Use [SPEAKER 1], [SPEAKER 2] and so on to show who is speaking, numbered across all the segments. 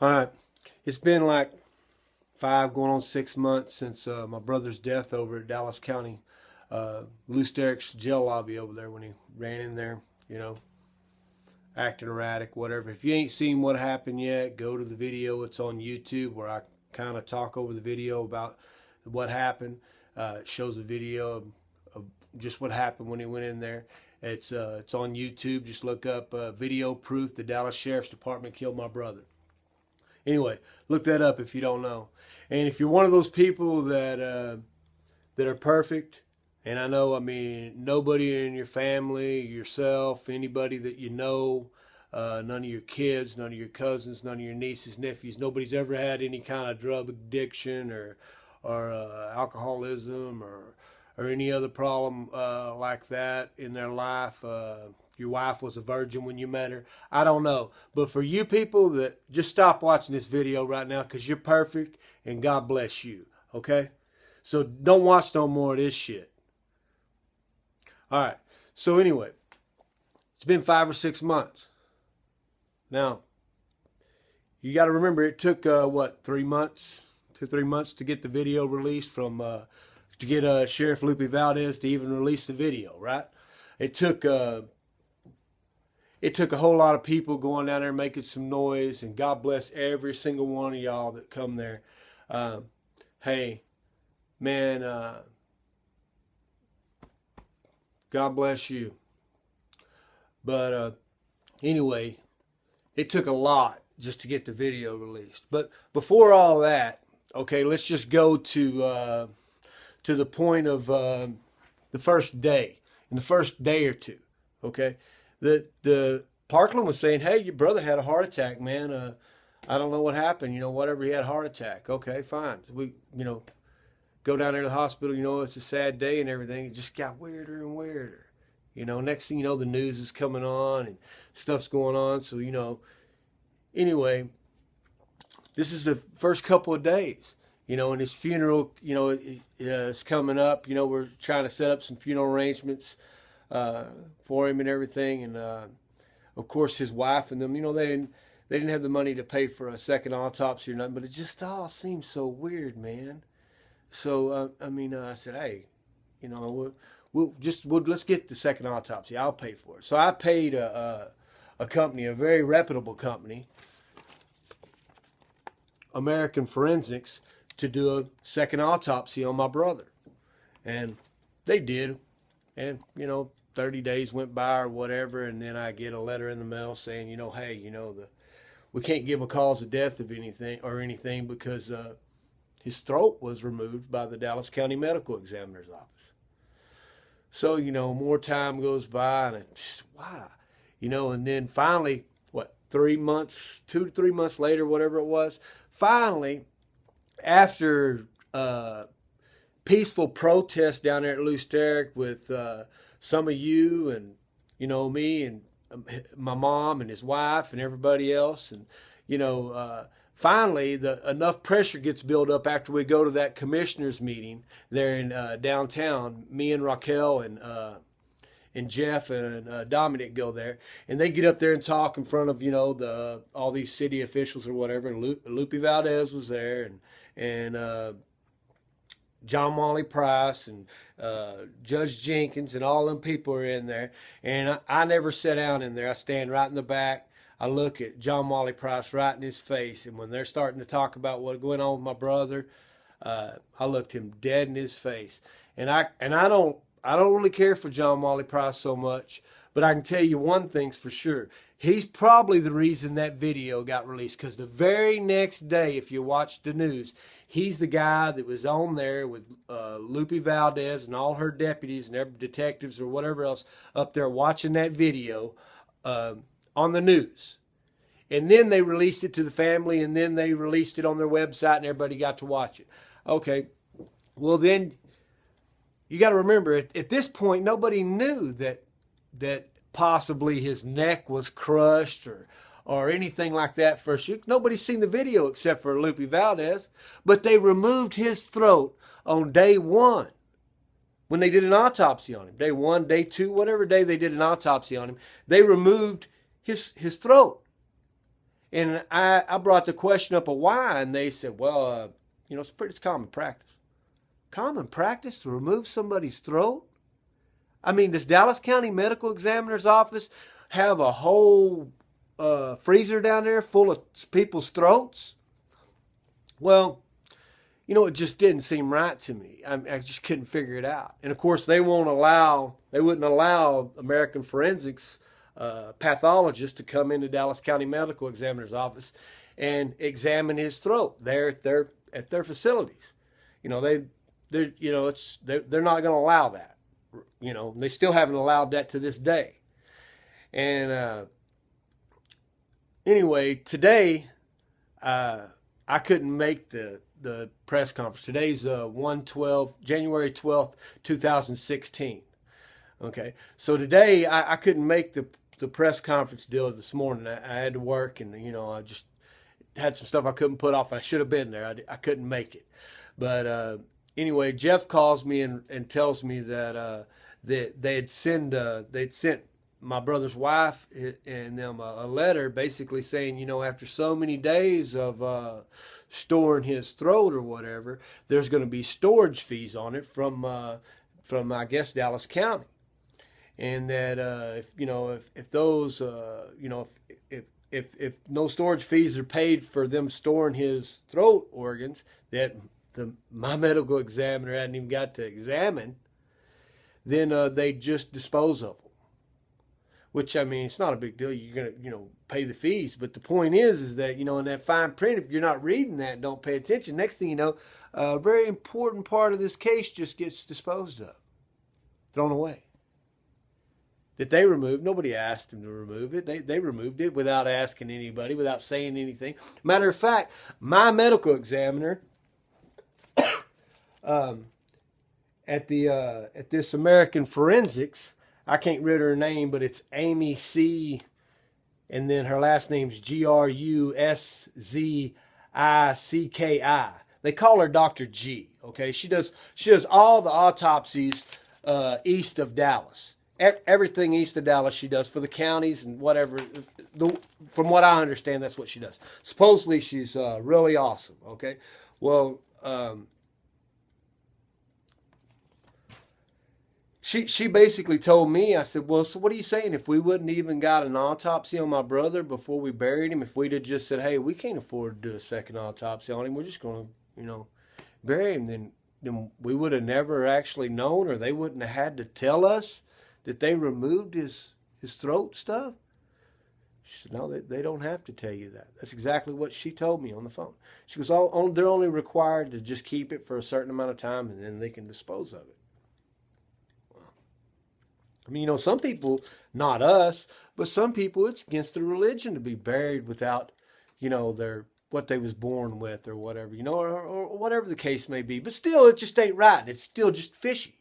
[SPEAKER 1] All right. It's been like 5 going on 6 months since my brother's death over at Dallas County. Lou Sterrick's jail lobby over there when he ran in there, acting erratic, whatever. If you ain't seen what happened yet, go to the video. It's on YouTube where I kind of talk over the video about what happened. It shows a video of just what happened when he went in there. It's on YouTube. Just look up video proof the Dallas Sheriff's Department killed my brother. Anyway, look that up if you don't know. And if you're one of those people that are perfect, and I know, nobody in your family, yourself, anybody that you know, none of your kids, none of your cousins, none of your nieces, nephews, nobody's ever had any kind of drug addiction or alcoholism or any other problem like that in their life. Your wife was a virgin when you met her. I don't know. But for you people that just stop watching this video right now because you're perfect and God bless you. Okay? So don't watch no more of this shit. All right. So anyway, it's been 5 or 6 months. Now, you got to remember it took, 3 months, 2-3 months to get the video released from, to get Sheriff Lupe Valdez to even release the video, right? It took a whole lot of people going down there making some noise, and God bless every single one of y'all that come there. Hey, man, God bless you. But anyway, it took a lot just to get the video released. But before all that, okay, let's just go to the point of the first day, in the first day or two, okay? The Parkland was saying, hey, your brother had a heart attack, man. I don't know what happened. Whatever, he had a heart attack. Okay, fine. We, go down there to the hospital. It's a sad day and everything. It just got weirder and weirder. Next thing you know, the news is coming on and stuff's going on. So, anyway, this is the first couple of days. And his funeral, is coming up. We're trying to set up some funeral arrangements for him and everything. And of course, his wife and them, they didn't have the money to pay for a second autopsy or nothing. But it just all seems so weird, man. So I said, hey, let's get the second autopsy. I'll pay for it. So I paid a company, a very reputable company, American Forensics, to do a second autopsy on my brother. And they did. And, 30 days went by or whatever, and then I get a letter in the mail saying, hey, we can't give a cause of death of anything because his throat was removed by the Dallas County Medical Examiner's Office. So, more time goes by, and it's, wow. And then finally, 2 to 3 months later, whatever it was, finally, after peaceful protest down there at Lou Sterrick with some of you and, me and my mom and his wife and everybody else. And, finally, enough pressure gets built up after we go to that commissioners meeting there in downtown. Me and Raquel and Jeff and Dominic go there, and they get up there and talk in front of all these city officials or whatever. And Lupe Valdez was there, and John Wally Price and Judge Jenkins and all them people are in there. And I never sit down in there. I stand right in the back. I look at John Wally Price right in his face, and when they're starting to talk about what's going on with my brother, I looked him dead in his face. And I don't really care for John Wally Price so much, but I can tell you one thing's for sure. He's probably the reason that video got released, because the very next day, if you watch the news, he's the guy that was on there with Lupe Valdez and all her deputies and every detectives or whatever else up there watching that video on the news. And then they released it to the family, and then they released it on their website, and everybody got to watch it. Okay, well then, you got to remember, at this point, nobody knew that possibly his neck was crushed or anything like that for sure. Nobody's seen the video except for Lupe Valdez. But they removed his throat on day one when they did an autopsy on him. Day one, day two, whatever day they did an autopsy on him, they removed his throat. And I brought the question up of why, and they said, well, it's common practice. Common practice to remove somebody's throat? I mean, does Dallas County Medical Examiner's Office have a whole freezer down there full of people's throats? Well, it just didn't seem right to me. I just couldn't figure it out. And of course, they wouldn't allow American forensics pathologists to come into Dallas County Medical Examiner's Office and examine his throat there at their facilities. They're not going to allow that. They still haven't allowed that to this day. And anyway, today I couldn't make the press conference. Today's January 12th, 2016. Okay, so today I couldn't make the press conference deal this morning. I had to work, and I just had some stuff I couldn't put off. I should have been there. I couldn't make it. But anyway, Jeff calls me and tells me that they'd sent my brother's wife and them a letter basically saying, after so many days of storing his throat or whatever, there's going to be storage fees on it from I guess Dallas County, and that if no storage fees are paid for them storing his throat organs that my medical examiner hadn't even got to examine, then they just dispose of them. Which, I mean, it's not a big deal. You're going to, pay the fees. But the point is that, in that fine print, if you're not reading that and don't pay attention, next thing you know, a very important part of this case just gets disposed of, thrown away. That they removed. Nobody asked them to remove it. They removed it without asking anybody, without saying anything. Matter of fact, my medical examiner at this American Forensics, I can't read her name, but it's Amy C. And then her last name's Gruszcki. They call her Dr. G. Okay, she does all the autopsies east of Dallas. Everything east of Dallas she does for the counties and whatever. From what I understand, that's what she does. Supposedly she's really awesome. Okay, well. She basically told me, I said, well, so what are you saying? If we wouldn't even got an autopsy on my brother before we buried him, if we'd have just said, hey, we can't afford to do a second autopsy on him, we're just going to, bury him, then we would have never actually known, or they wouldn't have had to tell us that they removed his throat stuff? She said, no, they don't have to tell you that. That's exactly what she told me on the phone. She goes, they're only required to just keep it for a certain amount of time, and then they can dispose of it. I mean, some people, not us, but some people, it's against their religion to be buried without, what they was born with or whatever, or whatever the case may be. But still, it just ain't right. It's still just fishy.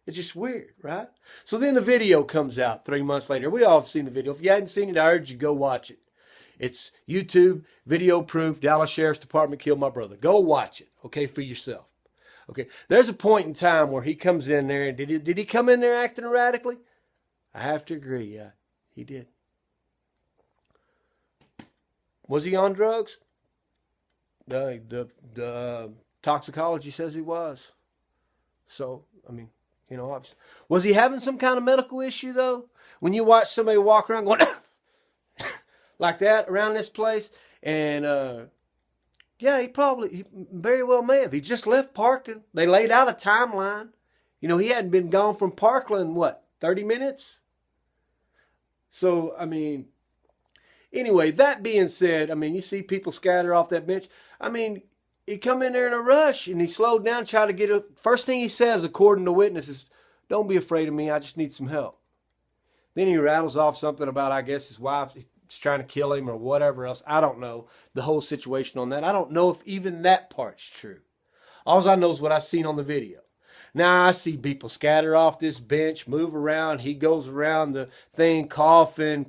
[SPEAKER 1] It's just weird, right? So then the video comes out 3 months later. We all have seen the video. If you hadn't seen it, I urge you go watch it. It's YouTube, video proof, Dallas Sheriff's Department killed my brother. Go watch it, okay, for yourself. Okay, there's a point in time where he comes in there, and did he come in there acting erratically? I have to agree, yeah, he did. Was he on drugs? The toxicology says he was. So, I mean, obviously. Was he having some kind of medical issue, though? When you watch somebody walk around going like that around this place, and yeah, he very well may have. He just left parking. They laid out a timeline. He hadn't been gone from Parkland, 30 minutes? So, I mean, anyway, that being said, I mean, you see people scatter off that bench. I mean, he come in there in a rush, and he slowed down, tried to get it. First thing he says, according to witnesses, don't be afraid of me, I just need some help. Then he rattles off something about, I guess, his wife trying to kill him or whatever else. I don't know the whole situation on that. I don't know if even that part's true. All I know is what I seen on the video. Now I see people scatter off this bench, move around. He goes around the thing coughing.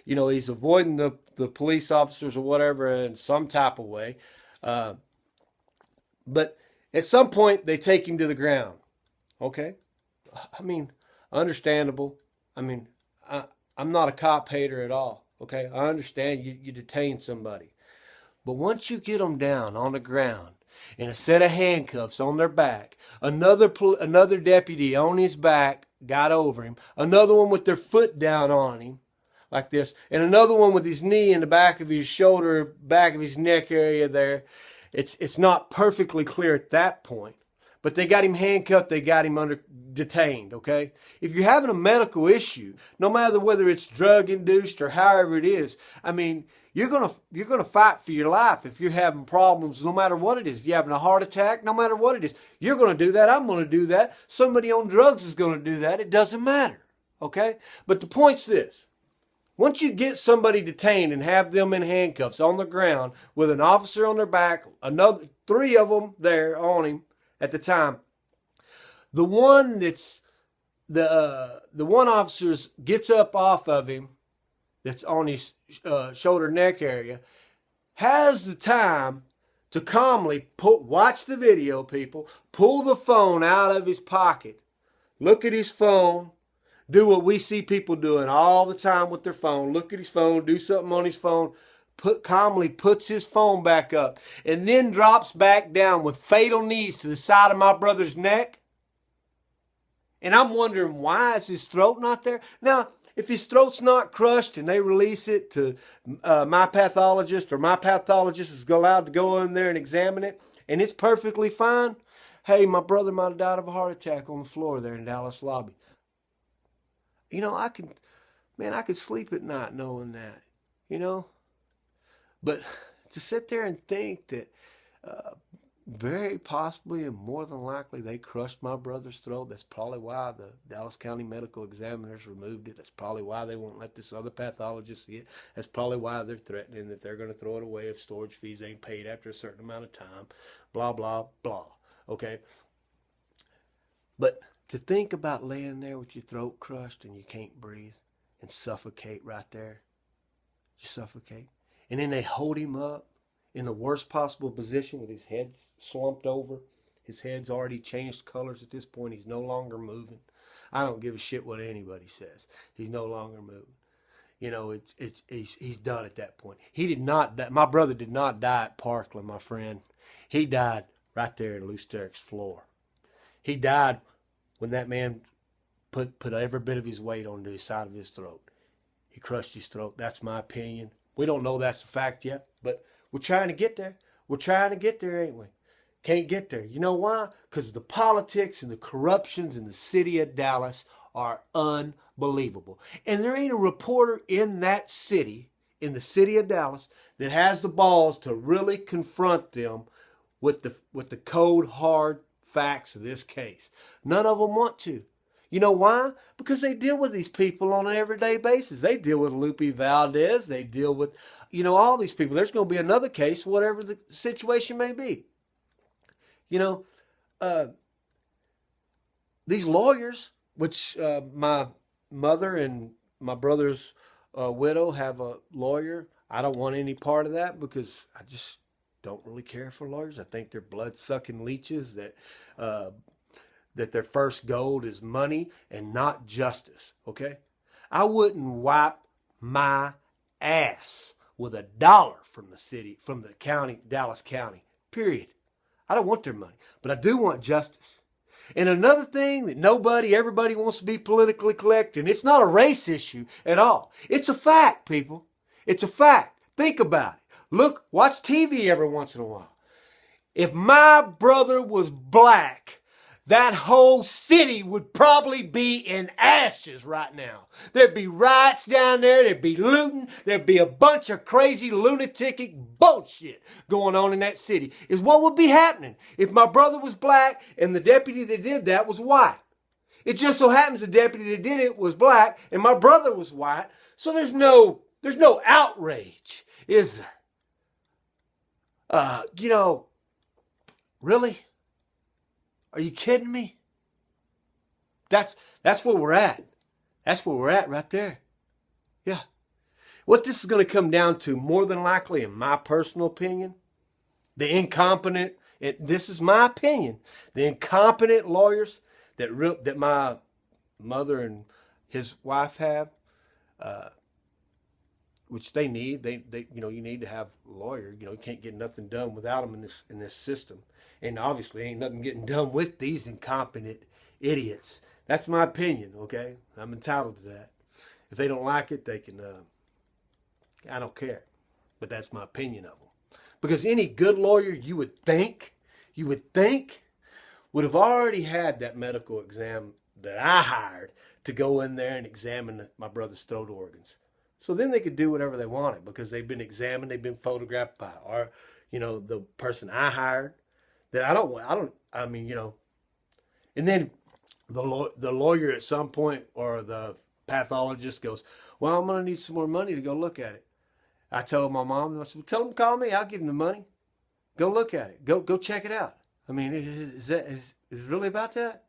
[SPEAKER 1] He's avoiding the police officers or whatever in some type of way. But at some point they take him to the ground. Okay? I mean, understandable. I mean, I'm not a cop hater at all. Okay, I understand you detain somebody. But once you get them down on the ground and a set of handcuffs on their back, another deputy on his back got over him, another one with their foot down on him like this, and another one with his knee in the back of his shoulder, back of his neck area there. It's not perfectly clear at that point. But they got him handcuffed, they got him detained, okay? If you're having a medical issue, no matter whether it's drug induced or however it is, I mean, you're gonna fight for your life if you're having problems, no matter what it is. If you're having a heart attack, no matter what it is, you're gonna do that. I'm gonna do that. Somebody on drugs is gonna do that. It doesn't matter, okay? But the point's this. Once you get somebody detained and have them in handcuffs on the ground with an officer on their back, three of them there on him at the time, the one officer gets up off of him, that's on his shoulder neck area, has the time to calmly watch the video, people, pull the phone out of his pocket, look at his phone, do what we see people doing all the time with their phone, look at his phone, do something on his phone, calmly puts his phone back up, and then drops back down with fatal knees to the side of my brother's neck. And I'm wondering, why is his throat not there? Now, if his throat's not crushed and they release it to my pathologist, or my pathologist is allowed to go in there and examine it, and it's perfectly fine, hey, my brother might have died of a heart attack on the floor there in Dallas lobby. You know, I could sleep at night knowing that, you know. But to sit there and think that very possibly and more than likely they crushed my brother's throat, that's probably why the Dallas County medical examiners removed it. That's probably why they won't let this other pathologist see it. That's probably why they're threatening that they're going to throw it away if storage fees ain't paid after a certain amount of time. Blah, blah, blah. Okay? But to think about laying there with your throat crushed and you can't breathe and suffocate right there. Just suffocate. And then they hold him up in the worst possible position with his head slumped over. His head's already changed colors at this point. He's no longer moving. I don't give a shit what anybody says. He's no longer moving. You know, he's done at that point. He did not die. My brother did not die at Parkland, my friend. He died right there in Loose Derek's floor. He died when that man put every bit of his weight onto the side of his throat. He crushed his throat. That's my opinion. We don't know that's a fact yet, but we're trying to get there. We're trying to get there, ain't we? Can't get there. You know why? Because the politics and the corruptions in the city of Dallas are unbelievable. And there ain't a reporter in that city, in the city of Dallas, that has the balls to really confront them with the cold, hard facts of this case. None of them want to. You know why? Because they deal with these people on an everyday basis. They deal with Lupe Valdez. They deal with, you know, all these people. There's going to be another case, whatever the situation may be. You know, these lawyers, which my mother and my brother's widow have a lawyer. I don't want any part of that because I just don't really care for lawyers. I think they're blood-sucking leeches that their first goal is money and not justice, okay? I wouldn't wipe my ass with $1 from the county, Dallas County, period. I don't want their money, but I do want justice. And another thing that everybody wants to be politically correct, and it's not a race issue at all. It's a fact, people. It's a fact. Think about it. Look, watch TV every once in a while. If my brother was black, that whole city would probably be in ashes right now. There'd be riots down there. There'd be looting. There'd be a bunch of crazy lunatic bullshit going on in that city. Is what would be happening if my brother was black and the deputy that did that was white. It just so happens the deputy that did it was black and my brother was white. So there's no outrage, is there? You know, really? Are you kidding me? That's where we're at. That's where we're at right there. Yeah. What this is going to come down to, more than likely, in my personal opinion, the incompetent, this is my opinion, the incompetent lawyers that my mother and his wife have, which they need. They you need to have a lawyer. You can't get nothing done without them in this system. And obviously, ain't nothing getting done with these incompetent idiots. That's my opinion. Okay, I'm entitled to that. If they don't like it, they can. I don't care, but that's my opinion of them. Because any good lawyer, you would think, would have already had that medical exam that I hired to go in there and examine my brother's throat organs. So then they could do whatever they wanted because they've been examined, they've been photographed by the person I hired. That and then the lawyer at some point or the pathologist goes, well, I'm going to need some more money to go look at it. I told my mom, I said, well, tell them to call me. I'll give them the money. Go look at it. Go check it out. I mean, is it really about that?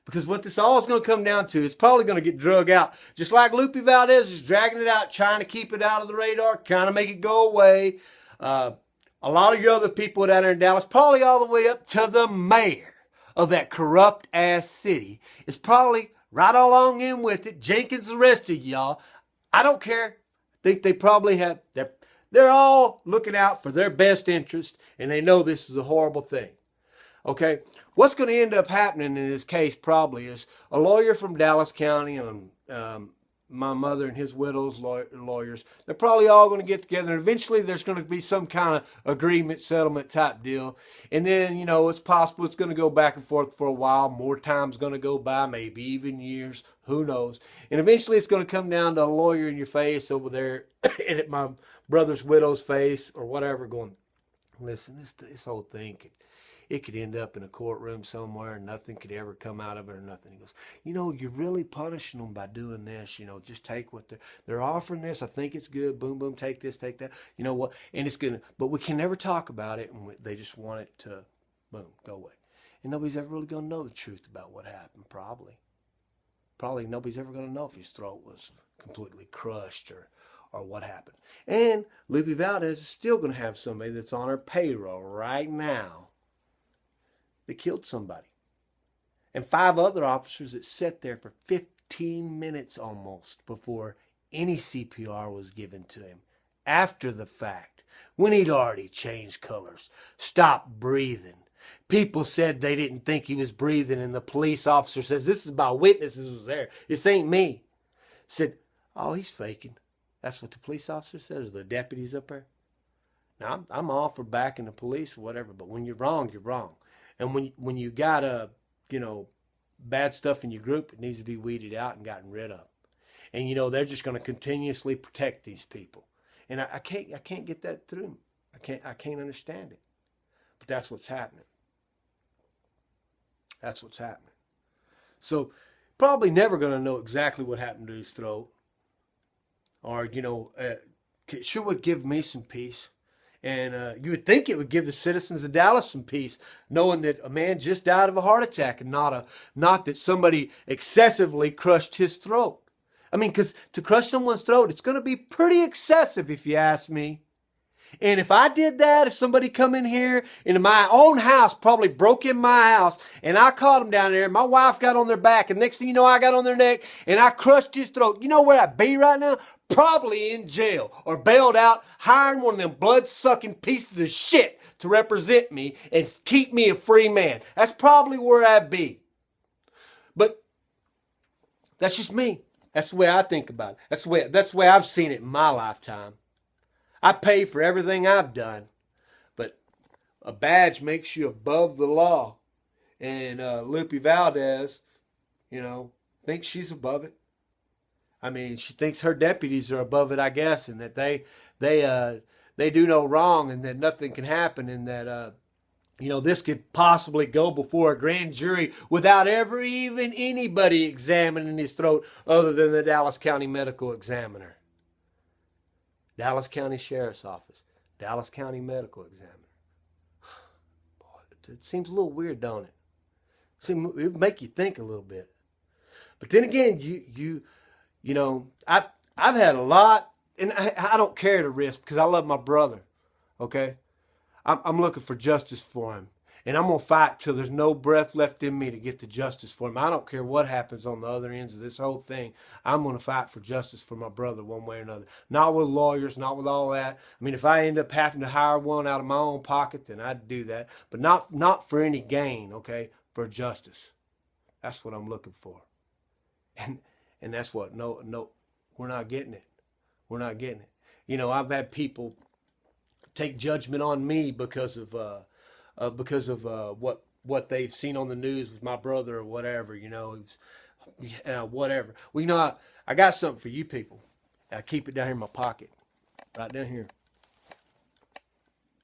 [SPEAKER 1] Because what this all is going to come down to, it's probably going to get drug out. Just like Lupe Valdez is dragging it out, trying to keep it out of the radar, trying to make it go away. A lot of your other people down there in Dallas, probably all the way up to the mayor of that corrupt-ass city, is probably right along in with it. Jenkins, the rest of y'all. I don't care. I think they probably have, they're all looking out for their best interest, and they know this is a horrible thing. Okay, what's going to end up happening in this case probably is a lawyer from Dallas County and my mother and his widow's lawyers, they're probably all going to get together, and eventually there's going to be some kind of agreement, settlement type deal. And then, it's possible it's going to go back and forth for a while. More time's going to go by, maybe even years. Who knows? And eventually it's going to come down to a lawyer in your face over there and at my brother's widow's face or whatever going, listen, this whole thing it could end up in a courtroom somewhere and nothing could ever come out of it or nothing. He goes, you're really punishing them by doing this. Just take what they're offering this. I think it's good. Boom, boom, take this, take that. You know what? And it's going to, but we can never talk about it. And they just want it to, boom, go away. And nobody's ever really going to know the truth about what happened, probably. Probably nobody's ever going to know if his throat was completely crushed or what happened. And Lupe Valdez is still going to have somebody that's on her payroll right now that killed somebody. And 5 other officers that sat there for 15 minutes almost before any CPR was given to him. After the fact, when he'd already changed colors, stopped breathing. People said they didn't think he was breathing, and the police officer says, this is my witnesses was there. This ain't me. Said, oh, he's faking. That's what the police officer says, the deputies up there. Now, I'm all for backing the police or whatever, but when you're wrong, you're wrong. And when you got bad stuff in your group, it needs to be weeded out and gotten rid of. And they're just going to continuously protect these people. And I can't get that through. I can't understand it. But that's what's happening. That's what's happening. So probably never going to know exactly what happened to his throat. Or sure would give me some peace. And you would think it would give the citizens of Dallas some peace, knowing that a man just died of a heart attack and not that somebody excessively crushed his throat. I mean, because to crush someone's throat, it's going to be pretty excessive if you ask me. And if I did that, if somebody come in here into my own house, probably broke in my house, and I caught him down there, and my wife got on their back, and next thing you know, I got on their neck, and I crushed his throat. You know where I'd be right now? Probably in jail or bailed out, hiring one of them blood-sucking pieces of shit to represent me and keep me a free man. That's probably where I'd be. But that's just me. That's the way I think about it. That's the way I've seen it in my lifetime. I pay for everything I've done, but a badge makes you above the law. And Lupe Valdez, thinks she's above it. I mean, she thinks her deputies are above it, I guess, and that they do no wrong, and that nothing can happen, and that this could possibly go before a grand jury without ever even anybody examining his throat other than the Dallas County Medical Examiner. Dallas County Sheriff's Office, Dallas County Medical Examiner. Boy, it seems a little weird, don't it? It would make you think a little bit. But then again, I've had a lot, and I don't care to risk because I love my brother. Okay, I'm looking for justice for him, And I'm going to fight till there's no breath left in me to get the justice for him. I don't care what happens on the other ends of this whole thing. I'm going to fight for justice for my brother one way or another. Not with lawyers, not with all that. I mean, if I end up having to hire one out of my own pocket, then I'd do that. But not for any gain, okay? For justice. That's what I'm looking for. And that's what, no, we're not getting it. We're not getting it. You know, I've had people take judgment on me because of what they've seen on the news with my brother or whatever, you know, whatever. Well, you know, I got something for you people. I keep it down here in my pocket, right down here.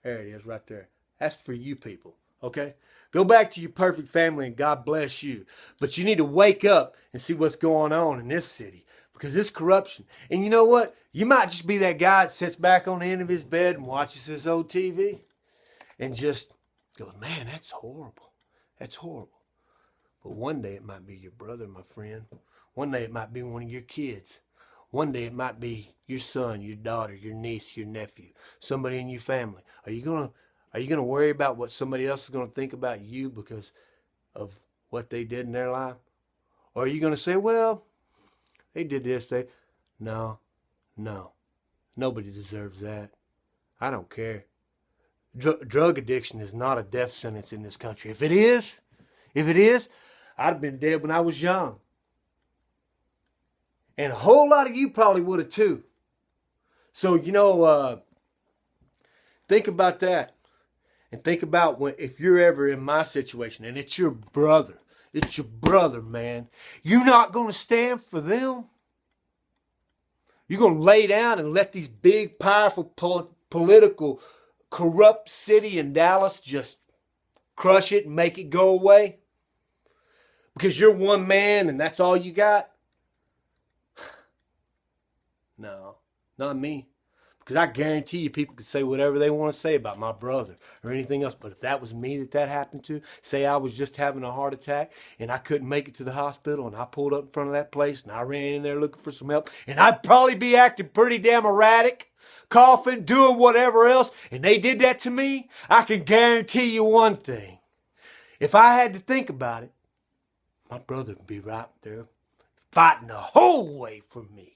[SPEAKER 1] There it is, right there. That's for you people, okay? Go back to your perfect family and God bless you. But you need to wake up and see what's going on in this city because it's corruption. And you know what? You might just be that guy that sits back on the end of his bed and watches his old TV and just goes, man, that's horrible. That's horrible. But one day it might be your brother, my friend. One day it might be one of your kids. One day it might be your son, your daughter, your niece, your nephew, somebody in your family. Are you gonna worry about what somebody else is gonna think about you because of what they did in their life? Or are you gonna say, well, they did this, no. Nobody deserves that. I don't care. Drug addiction is not a death sentence in this country. If it is, I'd have been dead when I was young. And a whole lot of you probably would have too. So, you know, think about that. And think about if you're ever in my situation and it's your brother. It's your brother, man. You're not going to stand for them. You're going to lay down and let these big, powerful, political, corrupt city in Dallas just crush it and make it go away? Because you're one man and that's all you got? No, not me. Because I guarantee you people could say whatever they want to say about my brother or anything else. But if that was me that happened to, say I was just having a heart attack and I couldn't make it to the hospital and I pulled up in front of that place and I ran in there looking for some help and I'd probably be acting pretty damn erratic, coughing, doing whatever else, and they did that to me, I can guarantee you one thing. If I had to think about it, my brother would be right there fighting the whole way for me.